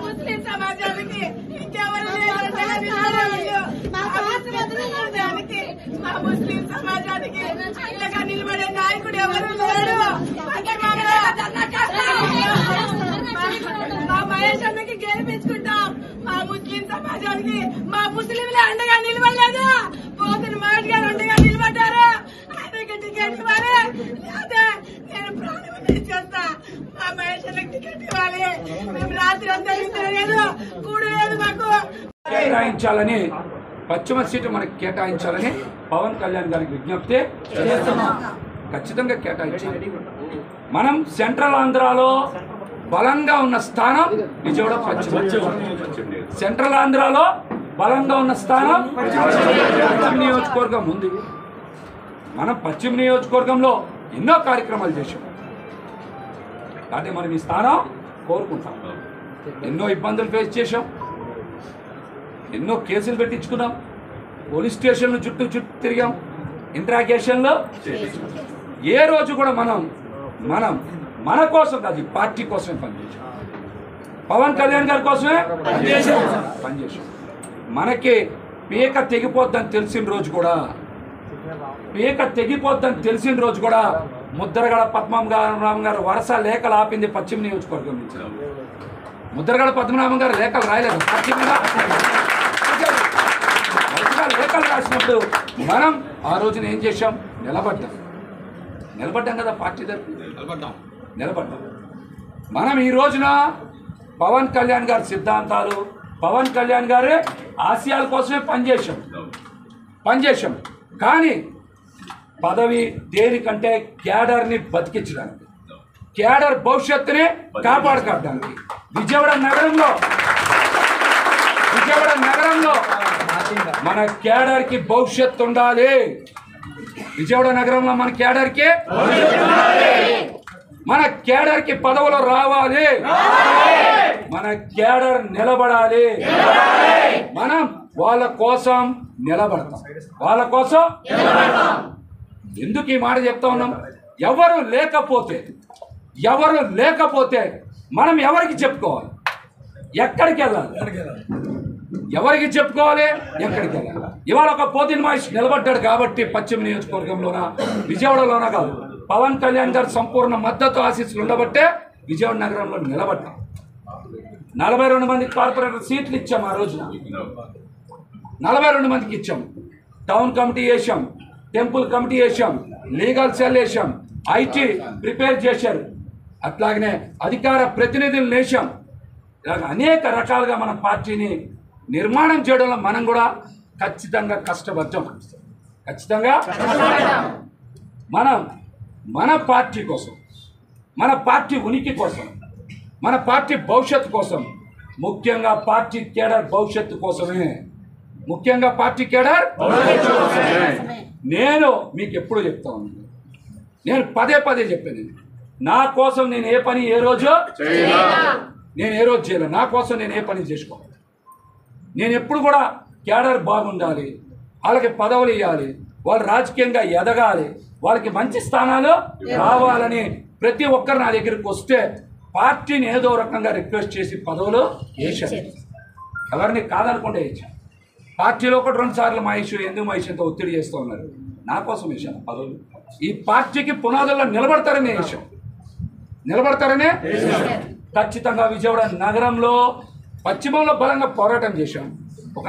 ముస్లిం సమాజానికి ఇంకెవరు మా ముస్లిం సమాజానికి అండగా నిలబడే నాయకుడు ఎవరు లేడు. మా మహేష్ అన్నకి గెలిపించుకుంటాం. మా ముస్లిం సమాజానికి మా ముస్లింలే అండగా నిలబడలేదు. పోతున్న మహేష్ గారు అండగా నిలబడ్డారు. ఆయనకి టికెట్ ఇవ్వాలి, లేదా నేను ప్రాణం చేస్తా. మా మహేష్ అన్నకి టికెట్ ఇవ్వాలి. మేము రాత్రి అంతా లేదు, కూడు లేదు మాకు. కేటాయించాలని పశ్చిమ సీటు మనకి కేటాయించాలని పవన్ కళ్యాణ్ గారికి విజ్ఞప్తి చేస్తున్నాం. ఖచ్చితంగా కేటాయించాలి. మనం సెంట్రల్ ఆంధ్రాలో బలంగా ఉన్న స్థానం విజయవాడ పశ్చిమ. సెంట్రల్ ఆంధ్రాలో బలంగా ఉన్న స్థానం పశ్చిమ నియోజకవర్గం ఉంది. మనం పశ్చిమ నియోజకవర్గంలో ఎన్నో కార్యక్రమాలు చేశాం. కాబట్టి మనం ఈ స్థానం కోరుకుంటాం. ఎన్నో ఇబ్బందులు ఫేస్ చేశాం, ఎన్నో కేసులు పెట్టించుకున్నాం, పోలీస్ స్టేషన్లు చుట్టూ తిరిగాం, ఇంట్రాగేషన్లో. ఏ రోజు కూడా మనం మన కోసం కాదు, పార్టీ కోసమే పనిచేసాం. పవన్ కళ్యాణ్ గారి కోసమే పనిచేసాం. మనకి పీక తెగిపోద్దని తెలిసిన రోజు కూడా ముద్రగడ పద్మనాభం గారు వరుస లేఖలు ఆపింది పశ్చిమ నియోజకవర్గం నుంచి. ముద్రగడ పద్మనాభం గారు లేఖలు రాయలేదు, పార్టీ మీద లేఖలు రాసినప్పుడు మనం ఆ రోజున ఏం చేశాం? నిలబడ్డాం కదా. పార్టీ తరఫున నిలబడ్డాం. మనం ఈ రోజున పవన్ కళ్యాణ్ గారి సిద్ధాంతాలు, పవన్ కళ్యాణ్ గారి ఆశయాల కోసమే పనిచేశాం. కానీ పదవి దేనికంటే క్యాడర్ని బతికించడానికి, క్యాడర్ భవిష్యత్తుని కాపాడుకోవడానికి. విజయవాడ నగరంలో మన క్యాడర్కి భవిష్యత్తు ఉండాలి. విజయవాడ నగరంలో మన క్యాడర్కి పదవులు రావాలి. మన క్యాడర్ నిలబడాలి. మనం వాళ్ళ కోసం నిలబడతాం. ఎందుకు ఈ మాట చెప్తా ఉన్నాం? ఎవరు లేకపోతే మనం ఎవరికి చెప్పుకోవాలి? ఎక్కడికి వెళ్ళాలి? ఇవాళ ఒక పోతిన మహేష్ నిలబడ్డాడు కాబట్టి పశ్చిమ నియోజకవర్గంలోన, విజయవాడలోన కాదు, పవన్ కళ్యాణ్ గారు సంపూర్ణ మద్దతు ఆశీస్సులు ఉండబట్టే విజయవాడ నగరంలో నిలబడ్డాం. 42 మందికి కార్పొరేటర్ సీట్లు ఇచ్చాం. ఆ రోజున 42 మందికి ఇచ్చాం. టౌన్ కమిటీ వేసాం, టెంపుల్ కమిటీ వేసాం, లీగల్ సెల్ వేసాం, ఐటీ ప్రిపేర్ చేశారు. అట్లాగనే అధికార ప్రతినిధులు వేసాం. ఇలాగ అనేక రకాలుగా మన పార్టీని నిర్మాణం చేయడంలో మనం కూడా ఖచ్చితంగా కష్టపడ్డాం. మనం మన పార్టీ కోసం, మన పార్టీ ఉనికి కోసం, మన పార్టీ భవిష్యత్తు కోసం, ముఖ్యంగా పార్టీ కేడర్ భవిష్యత్తు కోసమే, నేను మీకు ఎప్పుడు చెప్తా ఉన్నాను, నేను పదే చెప్పాను, నా కోసం నేను ఏ పని ఏ రోజు చేయలేదు. నా కోసం నేను ఏ పని చేసుకోవాలి. నేను ఎప్పుడు కూడా క్యాడర్ బాగుండాలి, వాళ్ళకి పదవులు ఇవ్వాలి, వాళ్ళు రాజకీయంగా ఎదగాలి, వాళ్ళకి మంచి స్థానాలు రావాలని ప్రతి ఒక్కరు నా దగ్గరికి వస్తే పార్టీని ఏదో రకంగా రిక్వెస్ట్ చేసి పదవులు వేశాను. ఎవరిని కాదనుకుంటే వేసాను. పార్టీలో కూడా 2 సార్లు మహేష్ ఎంత ఒత్తిడి చేస్తూ ఉన్నారు. నా కోసం వేశాను పదవులు. ఈ పార్టీకి పునాదుల్లో నిలబడతారనే ఖచ్చితంగా విజయవాడ నగరంలో పశ్చిమంలో బలంగా పోరాటం చేశాం. ఒక